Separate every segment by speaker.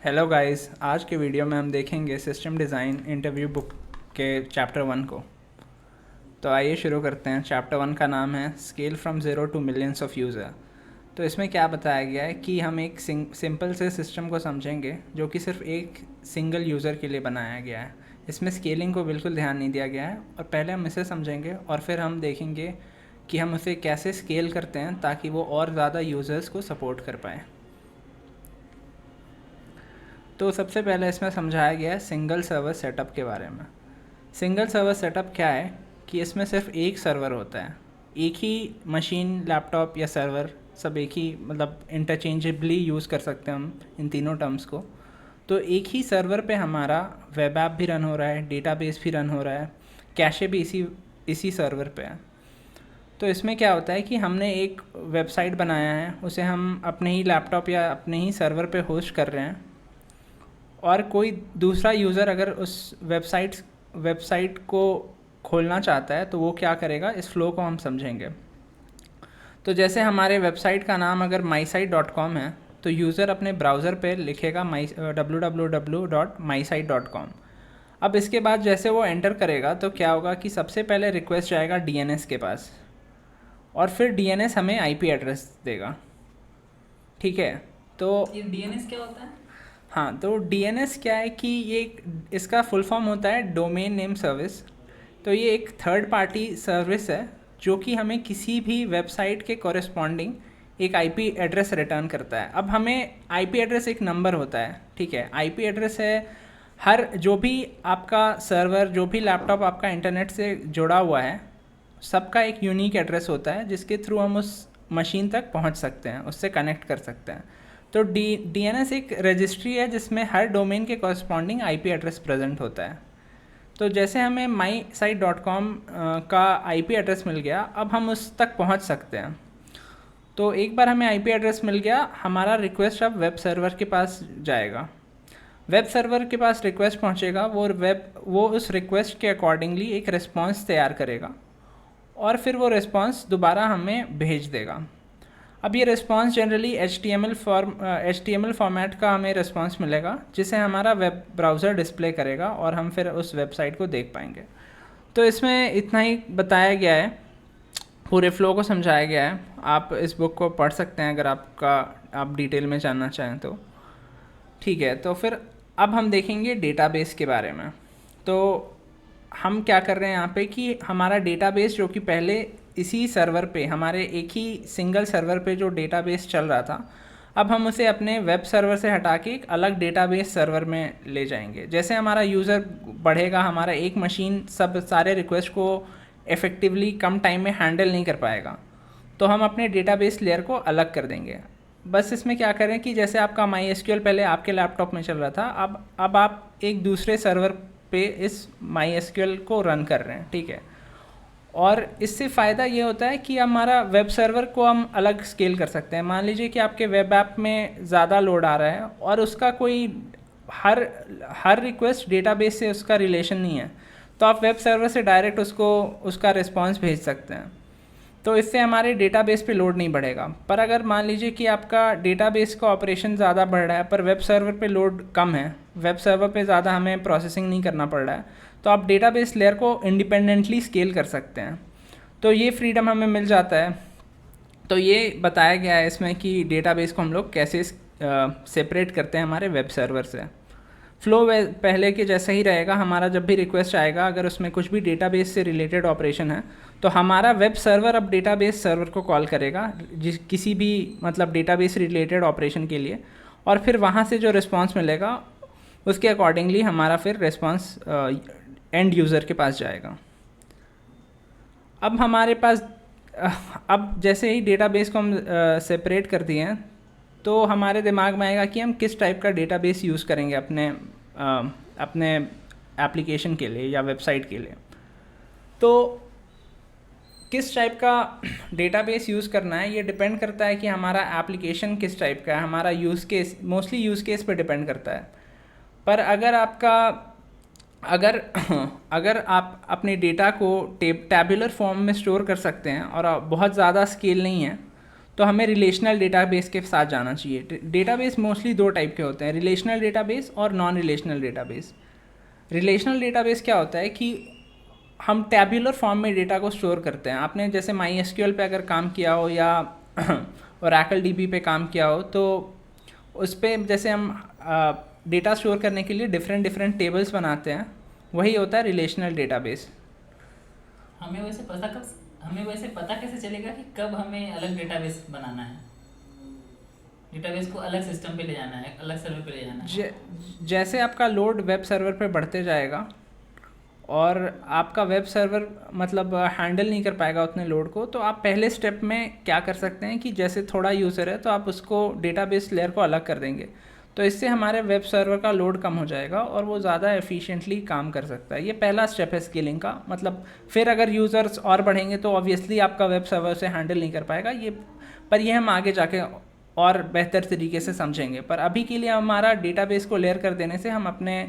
Speaker 1: Hello guys, आज के video में हम देखेंगे सिस्टम डिज़ाइन इंटरव्यू बुक के चैप्टर 1 को। तो आइए शुरू करते हैं। चैप्टर 1 का नाम है scale from zero to millions of user. तो इसमें क्या बताया गया है कि हम एक सिंपल से सिस्टम को समझेंगे जो कि सिर्फ एक सिंगल यूज़र के लिए बनाया गया है। इसमें स्केलिंग को बिल्कुल ध्यान नहीं दिया गया है और पहले हम इसे समझेंगे और फिर हम देखेंगे कि हम उसे कैसे स्केल करते हैं ताकि वो और ज़्यादा यूज़र्स को सपोर्ट कर पाएँ। तो सबसे पहले इसमें समझाया गया है सिंगल सर्वर सेटअप के बारे में। सिंगल सर्वर सेटअप क्या है कि इसमें सिर्फ एक सर्वर होता है। एक ही मशीन, लैपटॉप या सर्वर सब एक ही, मतलब इंटरचेंजेबली यूज़ कर सकते हैं हम इन तीनों टर्म्स को। तो एक ही सर्वर पे हमारा वेब ऐप भी रन हो रहा है, डेटाबेस भी रन हो रहा है, कैशे भी इसी सर्वर पे है। तो इसमें क्या होता है कि हमने एक वेबसाइट बनाया है, उसे हम अपने ही लैपटॉप या अपने ही सर्वर पे होस्ट कर रहे हैं और कोई दूसरा यूज़र अगर उस वेबसाइट को खोलना चाहता है तो वो क्या करेगा, इस फ्लो को हम समझेंगे। तो जैसे हमारे वेबसाइट का नाम अगर mysite.com है तो यूज़र अपने ब्राउज़र पे लिखेगा www.mysite.com। अब इसके बाद जैसे वो एंटर करेगा तो क्या होगा कि सबसे पहले रिक्वेस्ट जाएगा डीएनएस के पास और फिर डीएनएस हमें आईपी एड्रेस देगा। ठीक है, तो
Speaker 2: ये डीएनएस क्या होता है?
Speaker 1: हाँ, तो डीएनएस क्या है कि इसका फुल फॉर्म होता है डोमेन नेम सर्विस। तो ये एक थर्ड पार्टी सर्विस है जो कि हमें किसी भी वेबसाइट के कॉरेस्पॉन्डिंग एक आईपी एड्रेस रिटर्न करता है। अब हमें आईपी एड्रेस एक नंबर होता है, ठीक है। आईपी एड्रेस है हर जो भी आपका सर्वर, जो भी लैपटॉप आपका इंटरनेट से जुड़ा हुआ है, सबका एक यूनिक एड्रेस होता है जिसके थ्रू हम उस मशीन तक पहुंच सकते हैं, उससे कनेक्ट कर सकते हैं। तो डीएनएस एक रजिस्ट्री है जिसमें हर डोमेन के कॉरस्पॉन्डिंग आईपी एड्रेस प्रेजेंट होता है। तो जैसे हमें mysite.com का आईपी एड्रेस मिल गया, अब हम उस तक पहुंच सकते हैं। तो एक बार हमें आईपी एड्रेस मिल गया, हमारा रिक्वेस्ट अब वेब सर्वर के पास जाएगा। वेब सर्वर के पास रिक्वेस्ट पहुंचेगा, वो उस रिक्वेस्ट के अकॉर्डिंगली एक रिस्पॉन्स तैयार करेगा और फिर वो रिस्पॉन्स दोबारा हमें भेज देगा। अब ये रिस्पॉन्स जनरली HTML फॉर्मेट का हमें रिस्पॉन्स मिलेगा जिसे हमारा वेब ब्राउज़र डिस्प्ले करेगा और हम फिर उस वेबसाइट को देख पाएंगे। तो इसमें इतना ही बताया गया है, पूरे फ्लो को समझाया गया है। आप इस बुक को पढ़ सकते हैं अगर आप डिटेल में जानना चाहें तो। ठीक है, तो फिर अब हम देखेंगे डेटाबेस के बारे में। तो हम क्या कर रहे हैं यहाँ पे कि हमारा डेटाबेस जो कि पहले इसी सर्वर पे, हमारे एक ही सिंगल सर्वर पे जो डेटाबेस चल रहा था, अब हम उसे अपने वेब सर्वर से हटा के एक अलग डेटाबेस सर्वर में ले जाएंगे। जैसे हमारा यूज़र बढ़ेगा, हमारा एक मशीन सारे रिक्वेस्ट को इफ़ेक्टिवली कम टाइम में हैंडल नहीं कर पाएगा, तो हम अपने डेटाबेस लेयर को अलग कर देंगे। बस इसमें क्या करें कि जैसे आपका MySQL पहले आपके लैपटॉप में चल रहा था, अब आप एक दूसरे सर्वर पे इस MySQL को रन कर रहे हैं, ठीक है। और इससे फ़ायदा ये होता है कि हमारा वेब सर्वर को हम अलग स्केल कर सकते हैं। मान लीजिए कि आपके वेब ऐप में ज़्यादा लोड आ रहा है और उसका कोई हर रिक्वेस्ट डेटाबेस से उसका रिलेशन नहीं है, तो आप वेब सर्वर से डायरेक्ट उसका रिस्पॉन्स भेज सकते हैं। तो इससे हमारे डेटाबेस पे लोड नहीं बढ़ेगा। पर अगर मान लीजिए कि आपका डेटाबेस का ऑपरेशन ज़्यादा बढ़ रहा है पर वेब सर्वर पे लोड कम है, वेब सर्वर पे ज़्यादा हमें प्रोसेसिंग नहीं करना पड़ रहा है, तो आप डेटाबेस लेयर को इंडिपेंडेंटली स्केल कर सकते हैं। तो ये फ्रीडम हमें मिल जाता है। तो ये बताया गया है इसमें कि डेटाबेस को हम लोग कैसे सेपरेट करते हैं हमारे वेब सर्वर से। फ्लो पहले के जैसा ही रहेगा। हमारा जब भी रिक्वेस्ट आएगा, अगर उसमें कुछ भी डेटाबेस से रिलेटेड ऑपरेशन है, तो हमारा वेब सर्वर अब डेटाबेस सर्वर को कॉल करेगा किसी भी, मतलब डेटाबेस रिलेटेड ऑपरेशन के लिए, और फिर वहाँ से जो रिस्पॉन्स मिलेगा उसके अकॉर्डिंगली हमारा फिर रिस्पॉन्स एंड यूज़र के पास जाएगा। अब हमारे पास अब जैसे ही डेटाबेस को हम सेपरेट कर दिए हैं, तो हमारे दिमाग में आएगा कि हम किस टाइप का डेटाबेस यूज़ करेंगे अपने एप्लीकेशन के लिए या वेबसाइट के लिए। तो किस टाइप का डेटाबेस यूज़ करना है ये डिपेंड करता है कि हमारा एप्लीकेशन किस टाइप का है, हमारा use case, mostly use case पे डिपेंड करता है। पर अगर आप अपने डेटा को टैबुलर फॉर्म में स्टोर कर सकते हैं और बहुत ज़्यादा स्केल नहीं है, तो हमें रिलेशनल डेटाबेस के साथ जाना चाहिए। डेटाबेस मोस्टली दो टाइप के होते हैं, रिलेशनल डेटाबेस और non relational database. Relational database क्या होता है कि हम टैब्यूलर फॉर्म में डेटा को स्टोर करते हैं। आपने जैसे माई एसक्यूएल पे अगर काम किया हो या ओरेकल डीबी पे काम किया हो, तो उस पर जैसे हम डेटा स्टोर करने के लिए डिफरेंट डिफरेंट टेबल्स बनाते हैं, वही होता है रिलेशनल डेटाबेस।
Speaker 2: हमें वैसे पता कैसे चलेगा कि कब हमें अलग डेटाबेस बनाना है, डेटाबेस को अलग सिस्टम पे ले जाना है, अलग सर्वर पे ले जाना है?
Speaker 1: जैसे आपका लोड वेब सर्वर पे बढ़ते जाएगा और आपका वेब सर्वर मतलब हैंडल नहीं कर पाएगा उतने लोड को, तो आप पहले स्टेप में क्या कर सकते हैं कि जैसे थोड़ा यूज़र है तो आप उसको डेटाबेस लेयर को अलग कर देंगे, तो इससे हमारे वेब सर्वर का लोड कम हो जाएगा और वो ज़्यादा एफिशिएंटली काम कर सकता है। ये पहला स्टेप है स्केलिंग का। मतलब फिर अगर यूज़र्स और बढ़ेंगे तो ऑब्वियसली आपका वेब सर्वर से हैंडल नहीं कर पाएगा ये, पर ये हम आगे जाके और बेहतर तरीके से समझेंगे। पर अभी के लिए हमारा डेटाबेस को लेयर कर देने से हम अपने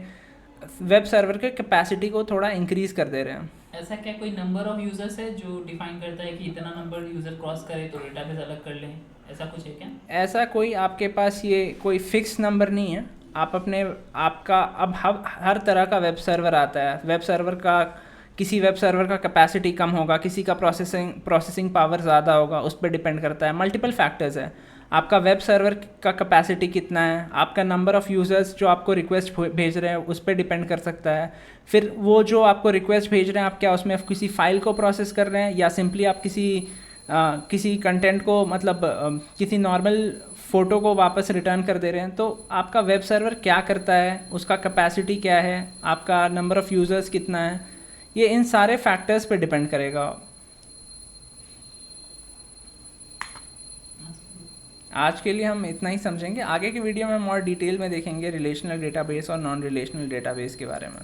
Speaker 1: वेब सर्वर के कैपेसिटी को थोड़ा इंक्रीज़ कर दे रहे हैं।
Speaker 2: ऐसा क्या कोई नंबर ऑफ यूजर्स है जो डिफाइन करता है कि इतना नंबर यूजर क्रॉस करे तो डेटाबेस अलग कर लें, ऐसा कुछ है क्या?
Speaker 1: ऐसा कोई आपके पास ये कोई फिक्स नंबर नहीं है। आप अपने आपका अब हर तरह का वेब सर्वर आता है। वेब सर्वर का किसी वेब सर्वर का कैपेसिटी कम होगा, किसी का प्रोसेसिंग पावर ज़्यादा होगा, उस पर डिपेंड करता है। मल्टीपल फैक्टर्स है। आपका वेब सर्वर का कैपेसिटी कितना है, आपका नंबर ऑफ़ यूज़र्स जो आपको रिक्वेस्ट भेज रहे हैं उस पर डिपेंड कर सकता है। फिर वो जो आपको रिक्वेस्ट भेज रहे हैं, आप क्या उसमें किसी फ़ाइल को प्रोसेस कर रहे हैं या सिंपली आप किसी कंटेंट को मतलब किसी नॉर्मल फ़ोटो को वापस रिटर्न कर दे रहे हैं। तो आपका वेब सर्वर क्या करता है, उसका कैपेसिटी क्या है, आपका नंबर ऑफ़ यूज़र्स कितना है, ये इन सारे फैक्टर्स पे डिपेंड करेगा। आज के लिए हम इतना ही समझेंगे। आगे की वीडियो में हम और डिटेल में देखेंगे रिलेशनल डेटाबेस और नॉन रिलेशनल डेटाबेस के बारे में।